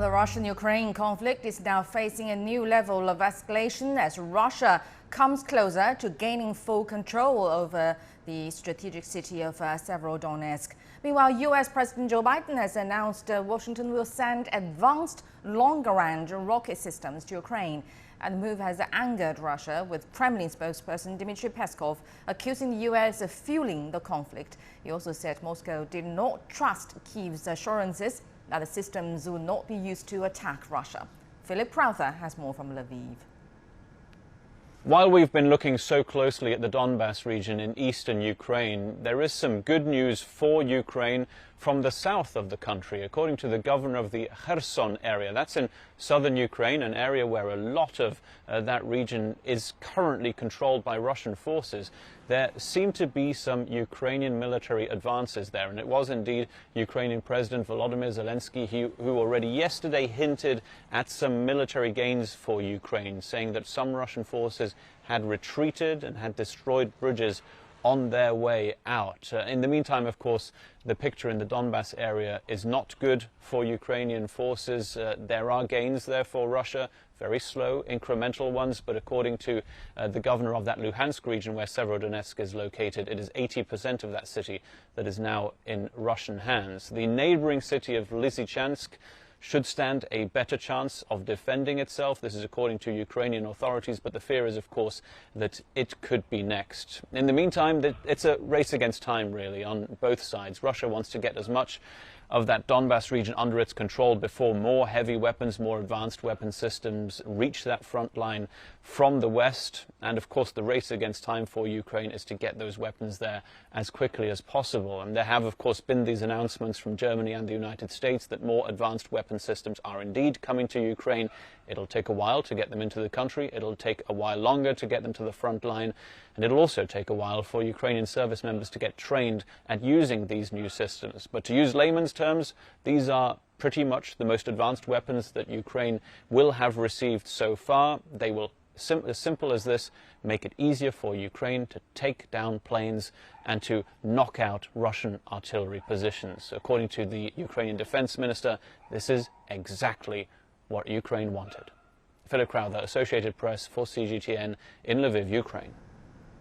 the Russian-Ukraine conflict is now facing a new level of escalation as Russia comes closer to gaining full control over the strategic city of Severodonetsk. Meanwhile, U.S. President Joe Biden has announced Washington will send advanced longer-range rocket systems to Ukraine. And the move has angered Russia, with Kremlin spokesperson Dmitry Peskov accusing the U.S. of fueling the conflict. He also said Moscow did not trust Kyiv's assurances that the systems would not be used to attack Russia. Philip Crowther has more from Lviv. While we've been looking so closely at the Donbas region in eastern Ukraine, there is some good news for Ukraine from the south of the country. According to the governor of the Kherson area, that's in southern Ukraine, an area where a lot of that region is currently controlled by Russian forces, there seem to be some Ukrainian military advances there. And it was indeed Ukrainian President Volodymyr Zelensky who already yesterday hinted at some military gains for Ukraine, saying that some Russian forces had retreated and had destroyed bridges on their way out. In the meantime, of course, the picture in the Donbas area is not good for Ukrainian forces. There are gains there for Russia, very slow, incremental ones, but according to the governor of that Luhansk region where Severodonetsk is located, it is 80% of that city that is now in Russian hands. The neighboring city of Lysychansk should stand a better chance of defending itself. This is according to Ukrainian authorities, but the fear is, of course, that it could be next. In the meantime, it's a race against time, really, on both sides. Russia wants to get as much of that Donbas region under its control before more heavy weapons, more advanced weapon systems reach that front line from the west. And of course, the race against time for Ukraine is to get those weapons there as quickly as possible. And there have, of course, been these announcements from Germany and the United States that more advanced weapon systems are indeed coming to Ukraine. It'll take a while to get them into the country. It'll take a while longer to get them to the front line. And it'll also take a while for Ukrainian service members to get trained at using these new systems. But to use layman's terms, these are pretty much the most advanced weapons that Ukraine will have received so far. They will, as simple as this, make it easier for Ukraine to take down planes and to knock out Russian artillery positions. According to the Ukrainian defense minister, this is exactly what Ukraine wanted. Philip Crowther, Associated Press for CGTN in Lviv, Ukraine.